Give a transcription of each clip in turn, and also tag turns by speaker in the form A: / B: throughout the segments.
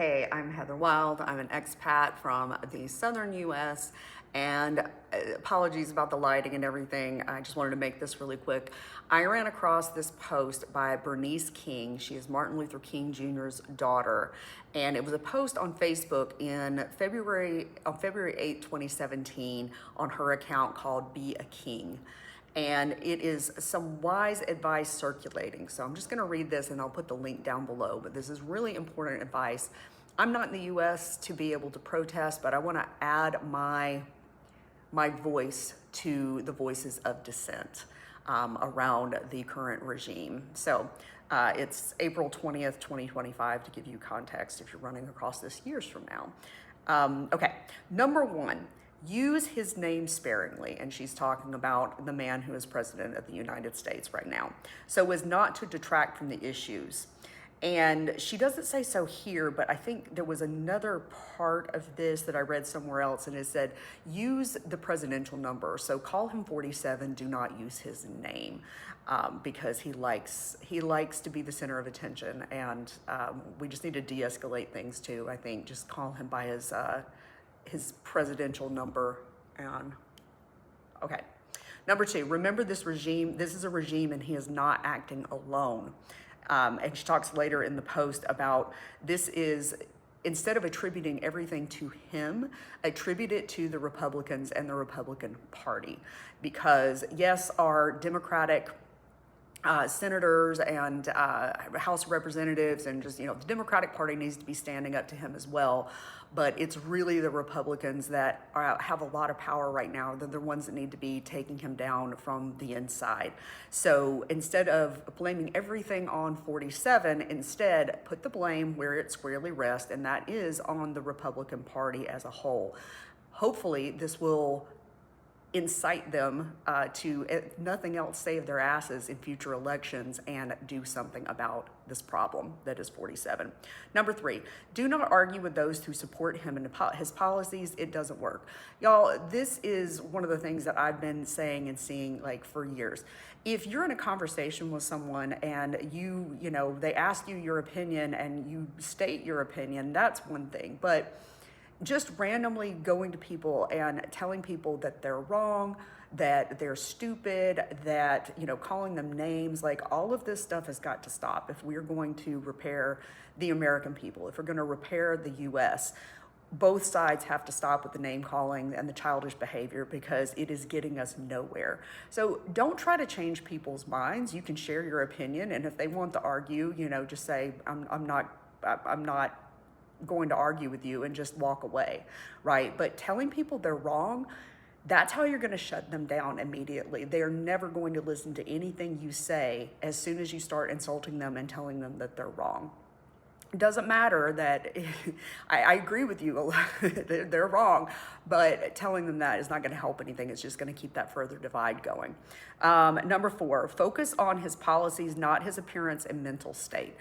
A: Hey, I'm Heather Wild. I'm an expat from the southern US, and apologies about the lighting and everything. I just wanted to make this really quick. I ran across this post by Bernice King. She is Martin Luther King Jr.'s daughter, and it was a post on Facebook on February 8th, 2017 on her account called Be a King. And it is some wise advice circulating. So I'm just going to read this and I'll put the link down below. But this is really important advice. I'm not in the US to be able to protest, but I want to add my voice to the voices of dissent around the current regime. So it's April 20th, 2025, to give you context if you're running across this years from now. Okay, number one, use his name sparingly. And she's talking about the man who is president of the United States right now, so as not to detract from the issues. And she doesn't say so here, but I think there was another part of this that I read somewhere else, and it said, use the presidential number. So call him 47, do not use his name, because he likes to be the center of attention. And we just need to de-escalate things too. I think just call him by his presidential number. And okay. Number two, remember this is a regime and he is not acting alone. And she talks later in the post about this is, instead of attributing everything to him, attribute it to the Republicans and the Republican Party. Because yes, our Democratic senators and House Representatives and just, the Democratic Party needs to be standing up to him as well. But it's really the Republicans that have a lot of power right now. They're the ones that need to be taking him down from the inside. So instead of blaming everything on 47, instead put the blame where it squarely rests, and that is on the Republican Party as a whole. Hopefully this will incite them to, if nothing else, save their asses in future elections and do something about this problem that is 47. Number three, do not argue with those who support him and his policies. It doesn't work. Y'all, this is one of the things that I've been saying and seeing for years. If you're in a conversation with someone and they ask you your opinion and you state your opinion, that's one thing. But just randomly going to people and telling people that they're wrong, that they're stupid, that, calling them names, all of this stuff has got to stop if we're going to repair the American people, if we're going to repair the US. Both sides have to stop with the name calling and the childish behavior, because it is getting us nowhere. So don't try to change people's minds. You can share your opinion, and if they want to argue, just say, I'm not going to argue with you, and just walk away, right? But telling people they're wrong, that's how you're going to shut them down immediately. They're never going to listen to anything you say as soon as you start insulting them and telling them that they're wrong. It doesn't matter that I agree with you, they're wrong, but telling them that is not going to help anything. It's just going to keep that further divide going. Number four, focus on his policies, not his appearance and mental state.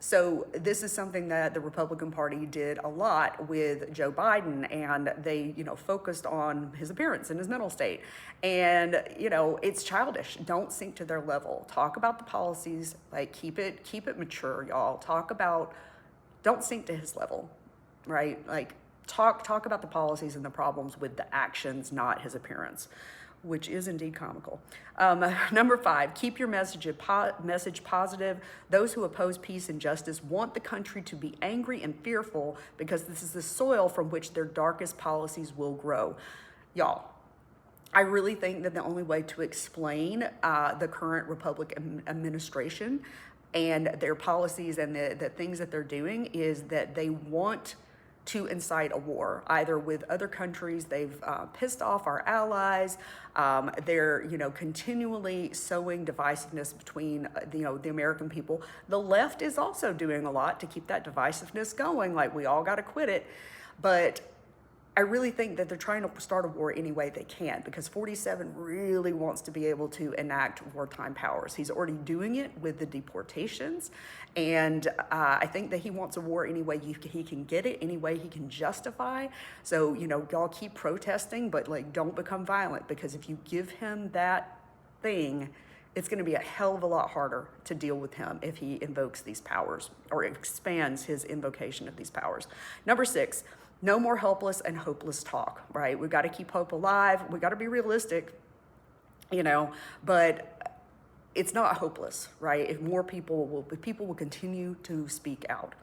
A: So this is something that the Republican Party did a lot with Joe Biden, and they, focused on his appearance and his mental state. And, it's childish. Don't sink to their level. Talk about the policies, keep it mature, y'all. Don't sink to his level, right? Talk about the policies and the problems with the actions, not his appearance, which is indeed comical. Number five, keep your message positive. Those who oppose peace and justice want the country to be angry and fearful, because this is the soil from which their darkest policies will grow. Y'all, I really think that the only way to explain the current Republican administration and their policies and the things that they're doing is that they want to incite a war, either with other countries. They've pissed off our allies. They're, continually sowing divisiveness between, the American people. The left is also doing a lot to keep that divisiveness going. We all got to quit it. But I really think that they're trying to start a war any way they can, because 47 really wants to be able to enact wartime powers. He's already doing it with the deportations, and I think that he wants a war any way he can get it, any way he can justify. So, y'all keep protesting, but don't become violent, because if you give him that thing, it's going to be a hell of a lot harder to deal with him if he invokes these powers or expands his invocation of these powers. Number 6, no more helpless and hopeless talk, right? We've got to keep hope alive. We got to be realistic, but it's not hopeless, right? If people will continue to speak out.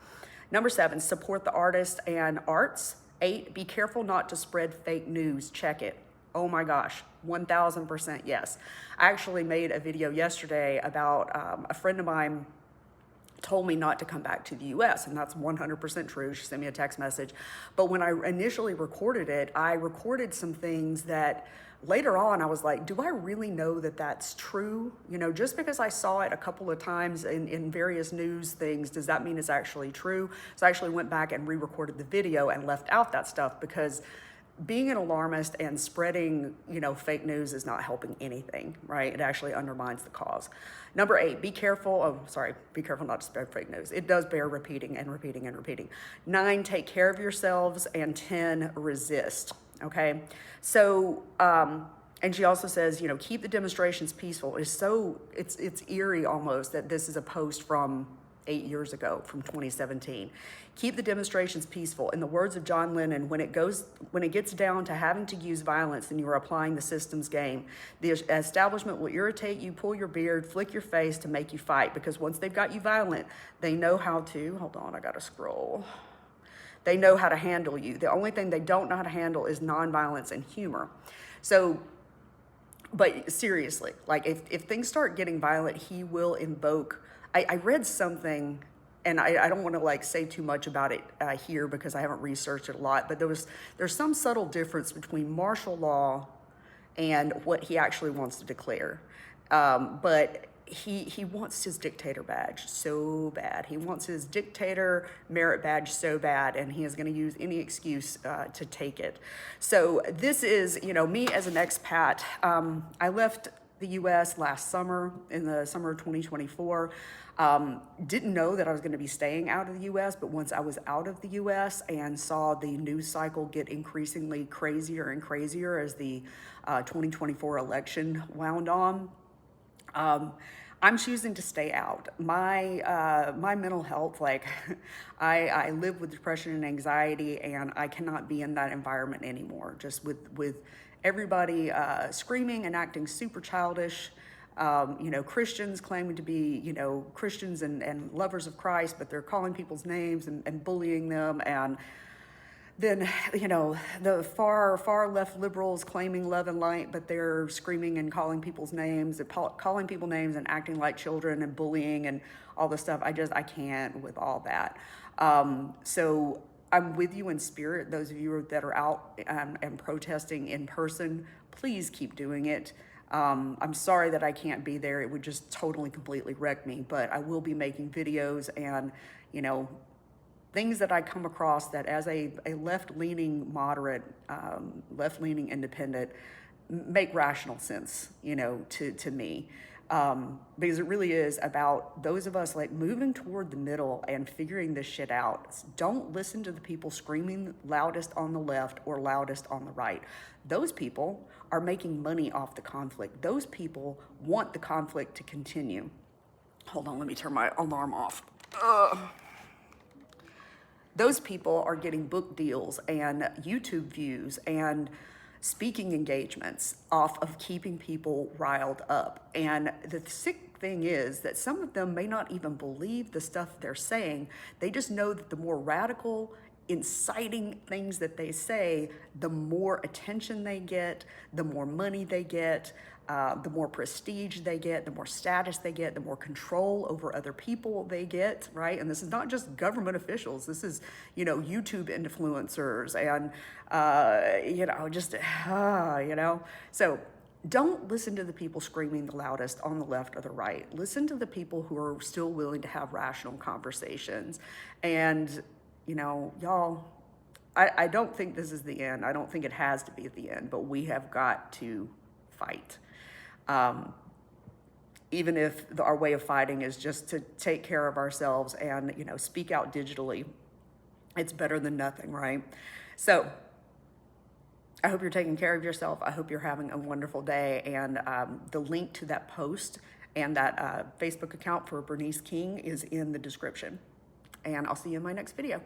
A: Number 7, support the artists and arts. 8, be careful not to spread fake news. Check it. Oh my gosh, 1000% yes. I actually made a video yesterday about a friend of mine told me not to come back to the US, and that's 100% true. She sent me a text message. But when I initially recorded it, I recorded some things that later on I was like, do I really know that that's true? Just because I saw it a couple of times in various news things, does that mean it's actually true? So I actually went back and re-recorded the video and left out that stuff, because being an alarmist and spreading, fake news is not helping anything, right? It actually undermines the cause. Number 8, be careful not to spread fake news. It does bear repeating and repeating and repeating. 9, take care of yourselves. And 10, resist, okay? So, and she also says, keep the demonstrations peaceful. It's eerie almost that this is a post from 8 years ago, from 2017. Keep the demonstrations peaceful. In the words of John Lennon, when it gets down to having to use violence, then you are applying the system's game. The establishment will irritate you, pull your beard, flick your face to make you fight, because once they've got you violent, they know how to, hold on, I gotta scroll. They know how to handle you. The only thing they don't know how to handle is nonviolence and humor. So, but seriously, like if things start getting violent, he will invoke. I read something, and I don't want to say too much about it here because I haven't researched it a lot, but there's some subtle difference between martial law and what he actually wants to declare. But he wants his dictator badge so bad. He wants his dictator merit badge so bad, and he is going to use any excuse to take it. So this is, me as an expat. I left the U.S. last summer, in the summer of 2024. Didn't know that I was going to be staying out of the U.S., but once I was out of the U.S. and saw the news cycle get increasingly crazier and crazier as the 2024 election wound on, I'm choosing to stay out. My mental health, I live with depression and anxiety, and I cannot be in that environment anymore. Just with everybody screaming and acting super childish. Christians claiming to be, Christians and lovers of Christ, but they're calling people's names and bullying them. And then, the far left liberals claiming love and light, but they're screaming and calling people's names, calling people names and acting like children and bullying and all this stuff. I can't with all that. So I'm with you in spirit. Those of you that are out and protesting in person, please keep doing it. I'm sorry that I can't be there. It would just totally, completely wreck me, but I will be making videos and, things that I come across that as a left-leaning moderate, left-leaning independent, make rational sense, to me. Because it really is about those of us moving toward the middle and figuring this shit out. Don't listen to the people screaming loudest on the left or loudest on the right. Those people are making money off the conflict. Those people want the conflict to continue. Hold on, let me turn my alarm off. Those people are getting book deals and YouTube views and speaking engagements off of keeping people riled up. And the sick thing is that some of them may not even believe the stuff they're saying. They just know that the more radical, inciting things that they say, the more attention they get, the more money they get, the more prestige they get, the more status they get, the more control over other people they get, right? And this is not just government officials. This is, YouTube influencers and, So don't listen to the people screaming the loudest on the left or the right. Listen to the people who are still willing to have rational conversations. And, y'all, I don't think this is the end. I don't think it has to be at the end, but we have got to fight. Even if our way of fighting is just to take care of ourselves and, speak out digitally, it's better than nothing, right? So I hope you're taking care of yourself. I hope you're having a wonderful day. And the link to that post And that Facebook account for Bernice King is in the description. And I'll see you in my next video.